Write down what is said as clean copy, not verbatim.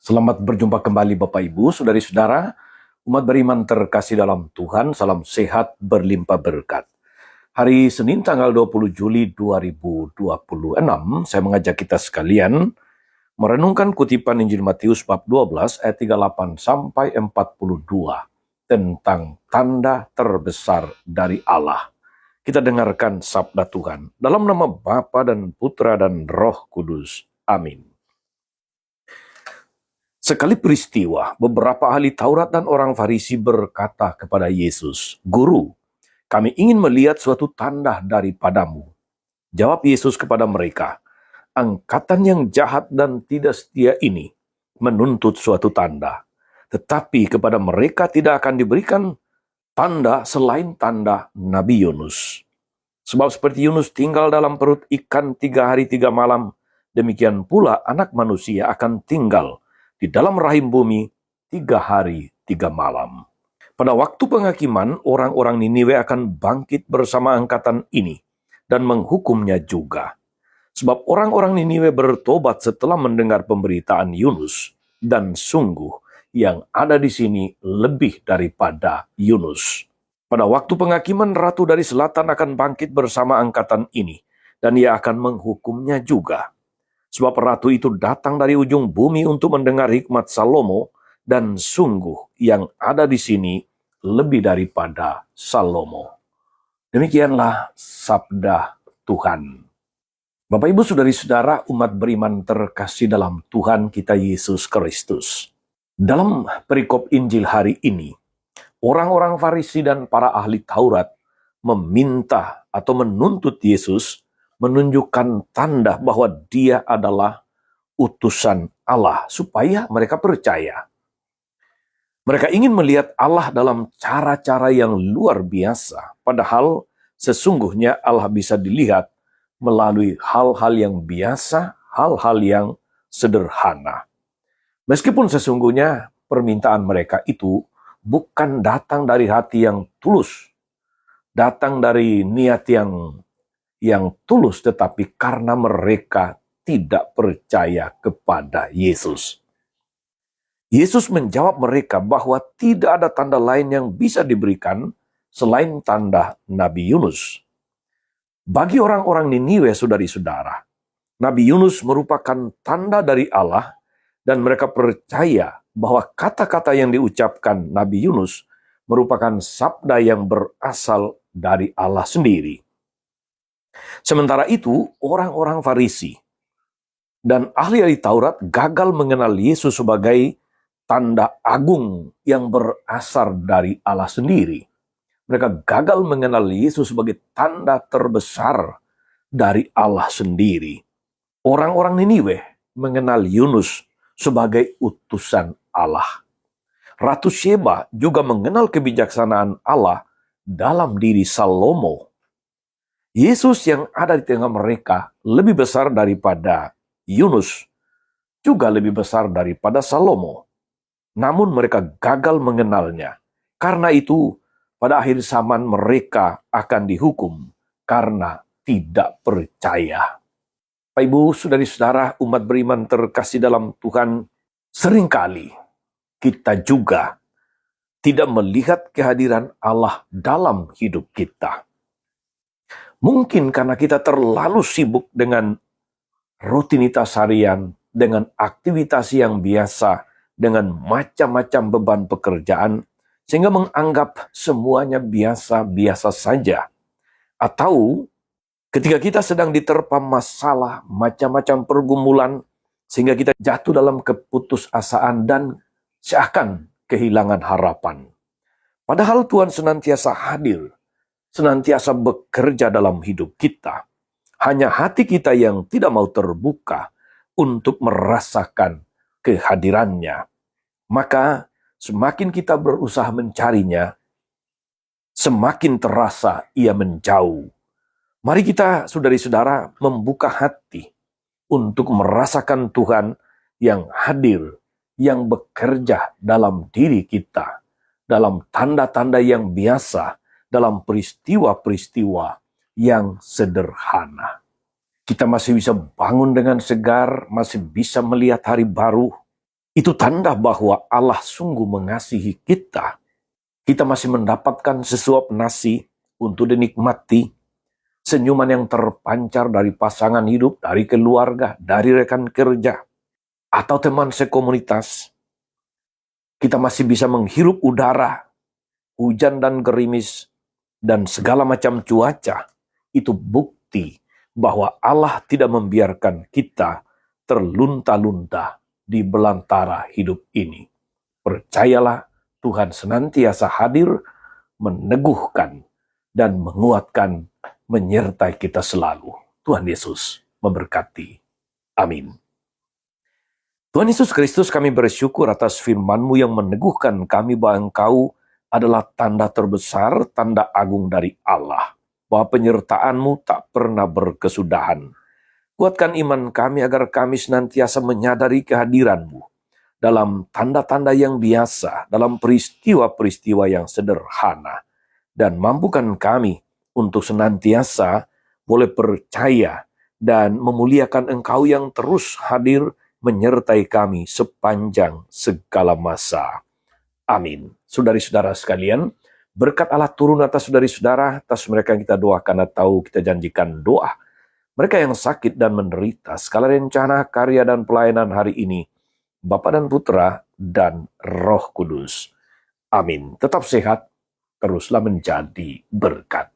Selamat berjumpa kembali Bapak Ibu, Saudari-saudara, umat beriman terkasih dalam Tuhan, salam sehat berlimpah berkat. Hari Senin tanggal 20 Juli 2026, saya mengajak kita sekalian merenungkan kutipan Injil Matius bab 12 ayat 38 sampai 42 tentang tanda terbesar dari Allah. Kita dengarkan sabda Tuhan dalam nama Bapa dan Putra dan Roh Kudus. Amin. Sekali peristiwa, beberapa ahli Taurat dan orang Farisi berkata kepada Yesus, "Guru, kami ingin melihat suatu tanda daripadamu." Jawab Yesus kepada mereka, "Angkatan yang jahat dan tidak setia ini menuntut suatu tanda, tetapi kepada mereka tidak akan diberikan tanda selain tanda Nabi Yunus. Sebab seperti Yunus tinggal dalam perut ikan 3 hari 3 malam, demikian pula Anak Manusia akan tinggal di dalam rahim bumi 3 hari 3 malam. Pada waktu penghakiman, orang-orang Niniwe akan bangkit bersama angkatan ini dan menghukumnya juga. Sebab orang-orang Niniwe bertobat setelah mendengar pemberitaan Yunus, dan sungguh yang ada di sini lebih daripada Yunus. Pada waktu penghakiman, Ratu dari Selatan akan bangkit bersama angkatan ini, dan ia akan menghukumnya juga. Sebab ratu itu datang dari ujung bumi untuk mendengar hikmat Salomo, dan sungguh yang ada di sini lebih daripada Salomo." Demikianlah sabda Tuhan. Bapak Ibu Saudari-saudara, umat beriman terkasih dalam Tuhan kita Yesus Kristus. Dalam perikop Injil hari ini, orang-orang Farisi dan para ahli Taurat meminta atau menuntut Yesus menunjukkan tanda bahwa dia adalah utusan Allah supaya mereka percaya. Mereka ingin melihat Allah dalam cara-cara yang luar biasa, padahal sesungguhnya Allah bisa dilihat melalui hal-hal yang biasa, hal-hal yang sederhana. Meskipun sesungguhnya permintaan mereka itu bukan datang dari hati yang tulus, datang dari niat yang tulus, tetapi karena mereka tidak percaya kepada Yesus. Yesus menjawab mereka bahwa tidak ada tanda lain yang bisa diberikan selain tanda Nabi Yunus. Bagi orang-orang Niniwe, saudari-saudara, Nabi Yunus merupakan tanda dari Allah, dan mereka percaya bahwa kata-kata yang diucapkan Nabi Yunus merupakan sabda yang berasal dari Allah sendiri. Sementara itu, orang-orang Farisi dan ahli-ahli Taurat gagal mengenal Yesus sebagai tanda agung yang berasal dari Allah sendiri. Mereka gagal mengenal Yesus sebagai tanda terbesar dari Allah sendiri. Orang-orang Niniwe mengenal Yunus sebagai utusan Allah. Ratu Sheba juga mengenal kebijaksanaan Allah dalam diri Salomo. Yesus yang ada di tengah mereka lebih besar daripada Yunus, juga lebih besar daripada Salomo. Namun mereka gagal mengenalnya. Karena itu, pada akhir zaman mereka akan dihukum karena tidak percaya. Bapak Ibu, saudari-saudara, umat beriman terkasih dalam Tuhan, seringkali kita juga tidak melihat kehadiran Allah dalam hidup kita. Mungkin karena kita terlalu sibuk dengan rutinitas harian, dengan aktivitas yang biasa, dengan macam-macam beban pekerjaan, sehingga menganggap semuanya biasa-biasa saja. Atau ketika kita sedang diterpa masalah, macam-macam pergumulan, sehingga kita jatuh dalam keputusasaan dan seakan kehilangan harapan. Padahal Tuhan senantiasa hadir, senantiasa bekerja dalam hidup kita. Hanya hati kita yang tidak mau terbuka untuk merasakan kehadirannya. Maka semakin kita berusaha mencarinya, semakin terasa ia menjauh. Mari kita, saudari-saudara, membuka hati untuk merasakan Tuhan yang hadir, yang bekerja dalam diri kita, dalam tanda-tanda yang biasa, dalam peristiwa-peristiwa yang sederhana. Kita masih bisa bangun dengan segar, masih bisa melihat hari baru, Itu tanda bahwa Allah sungguh mengasihi kita. Kita masih mendapatkan sesuap nasi untuk dinikmati, senyuman yang terpancar dari pasangan hidup, dari keluarga, dari rekan kerja, atau teman sekomunitas. Kita masih bisa menghirup udara, hujan dan gerimis, dan segala macam cuaca. Itu bukti bahwa Allah tidak membiarkan kita terlunta-lunta di belantara hidup ini. Percayalah, Tuhan senantiasa hadir, meneguhkan, dan menguatkan, menyertai kita selalu. Tuhan Yesus memberkati. Amin. Tuhan Yesus Kristus, kami bersyukur atas firman-Mu yang meneguhkan kami bahwa Engkau adalah tanda terbesar, tanda agung dari Allah, bahwa penyertaan-Mu tak pernah berkesudahan. Kuatkan iman kami agar kami senantiasa menyadari kehadiran-Mu dalam tanda-tanda yang biasa, dalam peristiwa-peristiwa yang sederhana, dan mampukan kami untuk senantiasa boleh percaya dan memuliakan Engkau yang terus hadir menyertai kami sepanjang segala masa. Amin. Saudari-saudara sekalian, berkat Allah turun atas saudari-saudara, atas mereka yang kita doakan atau kita janjikan doa. Mereka yang sakit dan menderita, segala rencana, karya, dan pelayanan hari ini, Bapa dan Putra dan Roh Kudus. Amin. Tetap sehat, teruslah menjadi berkat.